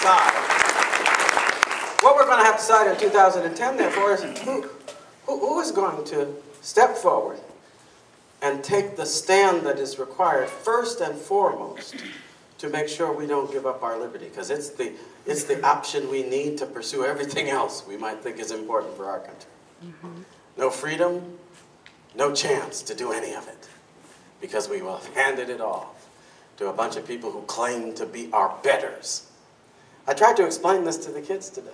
decide. What we're going to have to decide in 2010, therefore, is who is going to step forward and take the stand that is required, first and foremost, to make sure we don't give up our liberty, because it's the option we need to pursue everything else we might think is important for our country. No freedom, no chance to do any of it, because we will have handed it off to a bunch of people who claim to be our betters. I tried to explain this to the kids today.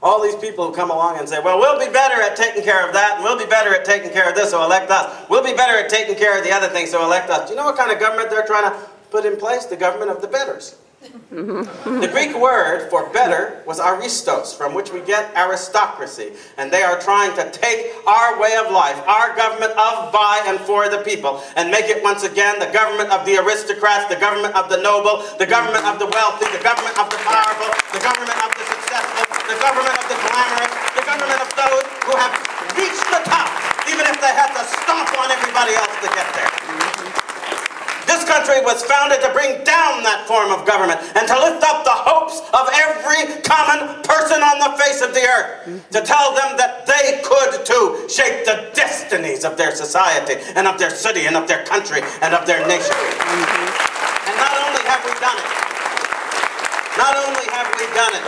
All these people who come along and say, well, we'll be better at taking care of that, and we'll be better at taking care of this, so elect us. We'll be better at taking care of the other things, so elect us. Do you know what kind of government they're trying to put in place? The government of the betters. The Greek word for better was aristos, from which we get aristocracy. And they are trying to take our way of life, our government of, by, and for the people, and make it once again the government of the aristocrats, the government of the noble, the government of the wealthy, the government of the powerful, the government of the successful, the government of the glamorous, the government of those who have reached the top, even if they had to stomp on everybody else to get there. This country was founded to bring down that form of government and to lift up the hopes of every common person on the face of the earth, to tell them that they could too shape the destinies of their society and of their city and of their country and of their nation. And not only have we done it,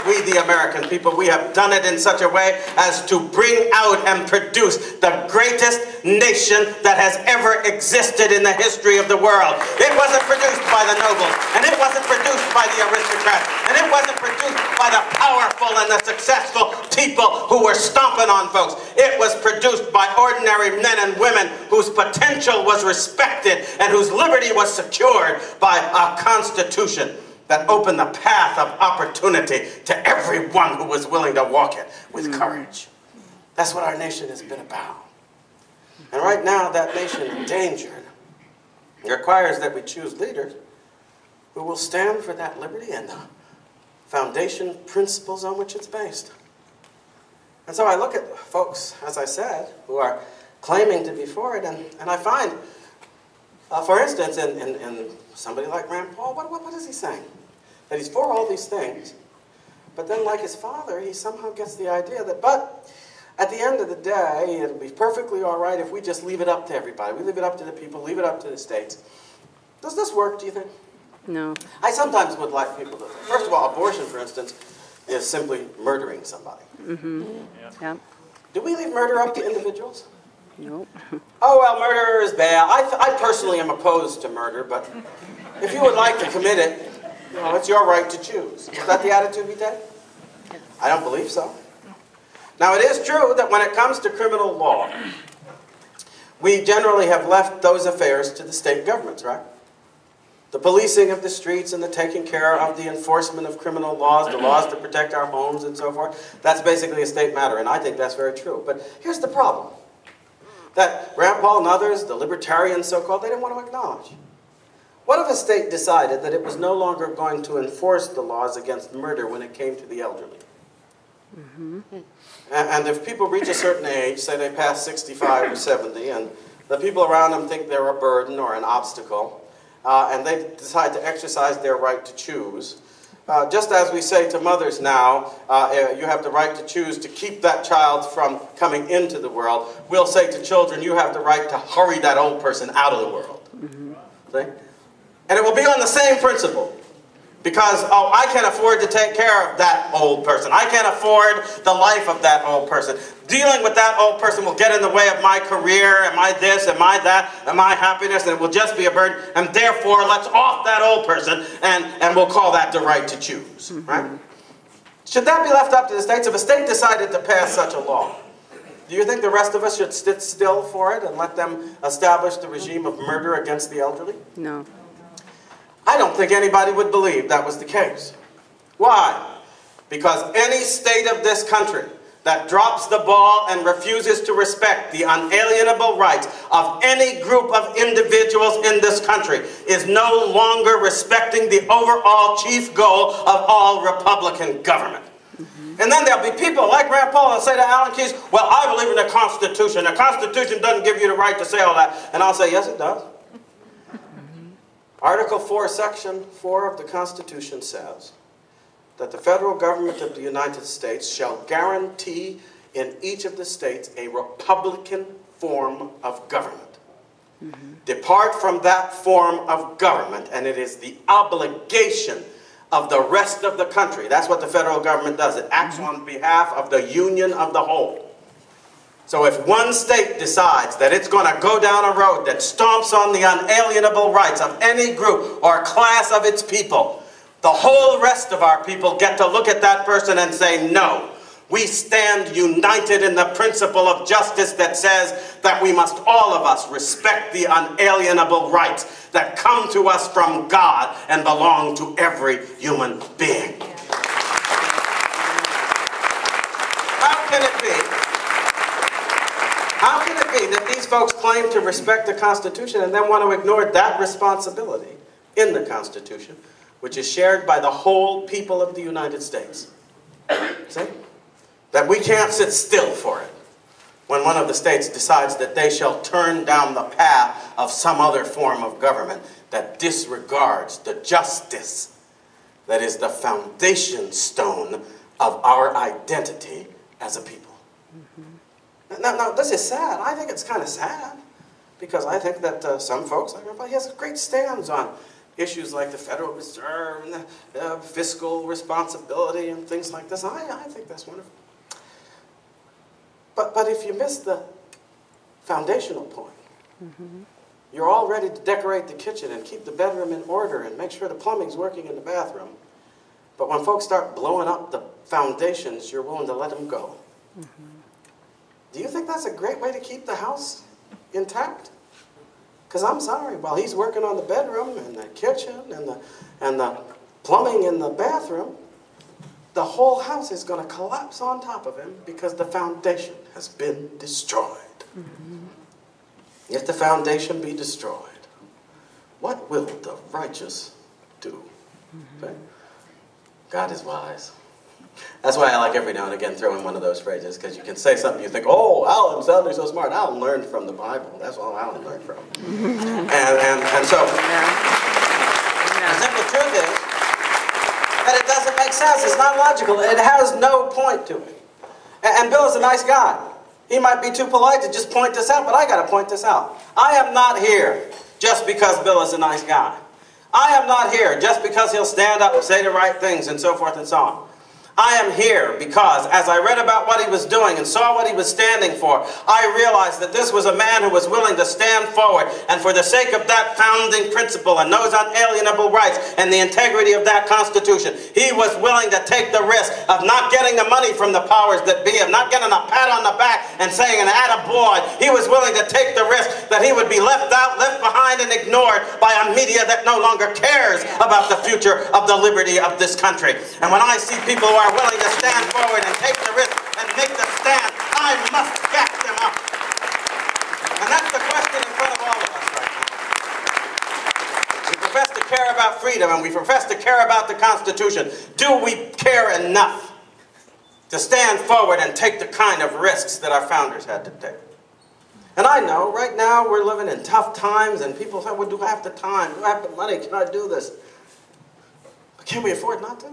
we the American people, we have done it in such a way as to bring out and produce the greatest nation that has ever existed in the history of the world. It wasn't produced by the nobles, and it wasn't produced by the aristocrats, and it wasn't produced by the powerful and the successful people who were stomping on folks. It was produced by ordinary men and women whose potential was respected and whose liberty was secured by a constitution that opened the path of opportunity to everyone who was willing to walk it with courage. That's what our nation has been about. And right now, that nation endangered requires that we choose leaders who will stand for that liberty and the foundation principles on which it's based. And so I look at folks, as I said, who are claiming to be for it, and I find, for instance, in somebody like Rand Paul, what is he saying? That he's for all these things, but then like his father, he somehow gets the idea that, but at the end of the day, it'll be perfectly all right if we just leave it up to everybody. We leave it up to the people, leave it up to the states. Does this work, do you think? No. I sometimes would like people to, first of all, abortion, for instance, is simply murdering somebody. Yeah. Do we leave murder up to individuals? Nope. Oh, well, murder is bad. I personally am opposed to murder, but if you would like to commit it, you know, it's your right to choose. Is that the attitude we take? I don't believe so. Now, it is true that when it comes to criminal law, we generally have left those affairs to the state governments, right? The policing of the streets and the taking care of the enforcement of criminal laws, the laws to protect our homes and so forth, that's basically a state matter, and I think that's very true. But here's the problem. That Rand Paul and others, the libertarians so-called, they didn't want to acknowledge. What if a state decided that it was no longer going to enforce the laws against murder when it came to the elderly? And if people reach a certain age, say they pass 65 or 70, and the people around them think they're a burden or an obstacle, and they decide to exercise their right to choose, just as we say to mothers now, you have the right to choose to keep that child from coming into the world, we'll say to children, you have the right to hurry that old person out of the world. See? And it will be on the same principle. Because, oh, I can't afford to take care of that old person. I can't afford the life of that old person. Dealing with that old person will get in the way of my career, am I this, am I that, am I happiness, and it will just be a burden. And therefore, let's off that old person, and we'll call that the right to choose. Right? Should that be left up to the states? If a state decided to pass such a law, do you think the rest of us should sit still for it and let them establish the regime of murder against the elderly? No. I don't think anybody would believe that was the case. Why? Because any state of this country that drops the ball and refuses to respect the unalienable rights of any group of individuals in this country is no longer respecting the overall chief goal of all Republican government. And then there'll be people like Rand Paul and say to Alan Keyes, well, I believe in the Constitution. The Constitution doesn't give you the right to say all that. And I'll say, yes, it does. Article 4, Section 4 of the Constitution says that the federal government of the United States shall guarantee in each of the states a Republican form of government. Depart from that form of government, and it is the obligation of the rest of the country. That's what the federal government does. It acts on behalf of the union of the whole. So if one state decides that it's going to go down a road that stomps on the unalienable rights of any group or class of its people, the whole rest of our people get to look at that person and say, no. We stand united in the principle of justice that says that we must, all of us, respect the unalienable rights that come to us from God and belong to every human being. How can it be that these folks claim to respect the Constitution and then want to ignore that responsibility in the Constitution, which is shared by the whole people of the United States? See? That we can't sit still for it when one of the states decides that they shall turn down the path of some other form of government that disregards the justice that is the foundation stone of our identity as a people. Now, this is sad. I think it's kind of sad because I think that some folks, like everybody, has great stands on issues like the Federal Reserve and the fiscal responsibility and things like this. I think that's wonderful. But if you miss the foundational point, you're all ready to decorate the kitchen and keep the bedroom in order and make sure the plumbing's working in the bathroom. But when folks start blowing up the foundations, you're willing to let them go. Do you think that's a great way to keep the house intact? Because I'm sorry, while he's working on the bedroom and the kitchen and the plumbing in the bathroom, the whole house is going to collapse on top of him because the foundation has been destroyed. If the foundation be destroyed, what will the righteous do? Okay? God is wise. That's why I like every now and again throw in one of those phrases, because you can say something you think, oh, Alan sounded so smart. Alan learned from the Bible. That's all Alan learned from. and so, the simple truth is that it doesn't make sense. It's not logical. It has no point to it. And Bill is a nice guy. He might be too polite to just point this out, but I got to point this out. I am not here just because Bill is a nice guy. I am not here just because he'll stand up and say the right things and so forth and so on. I am here because, as I read about what he was doing and saw what he was standing for, I realized that this was a man who was willing to stand forward, and for the sake of that founding principle and those unalienable rights and the integrity of that Constitution, he was willing to take the risk of not getting the money from the powers that be, of not getting a pat on the back and saying an attaboy. He was willing to take the risk that he would be left out, left behind, and ignored by a media that no longer cares about the future of the liberty of this country. And when I see people who are willing to stand forward and take the risk and make the stand, I must back them up. And that's the question in front of all of us right now. We profess to care about freedom and we profess to care about the Constitution. Do we care enough to stand forward and take the kind of risks that our founders had to take? And I know right now we're living in tough times and people say, well, do I have the time? Do I have the money? Can I do this? But can we afford not to?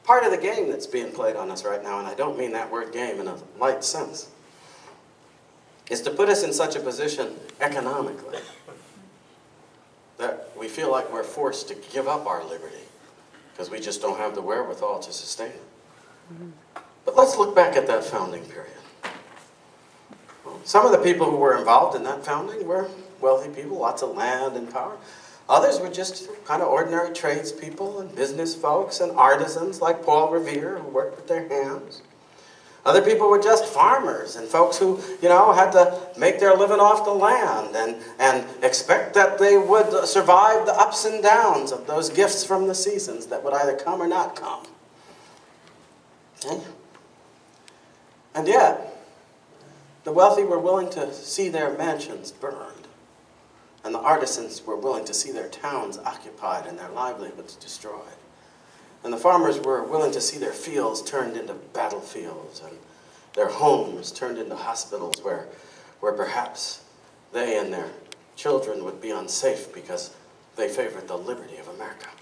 Part of the game that's being played on us right now, and I don't mean that word game in a light sense, is to put us in such a position economically that we feel like we're forced to give up our liberty because we just don't have the wherewithal to sustain it. But let's look back at that founding period. Some of the people who were involved in that founding were wealthy people, lots of land and power. Others were just kind of ordinary tradespeople and business folks and artisans like Paul Revere who worked with their hands. Other people were just farmers and folks who, had to make their living off the land and expect that they would survive the ups and downs of those gifts from the seasons that would either come or not come. Okay? And yet, the wealthy were willing to see their mansions burned. And the artisans were willing to see their towns occupied and their livelihoods destroyed. And the farmers were willing to see their fields turned into battlefields and their homes turned into hospitals where perhaps they and their children would be unsafe because they favored the liberty of America.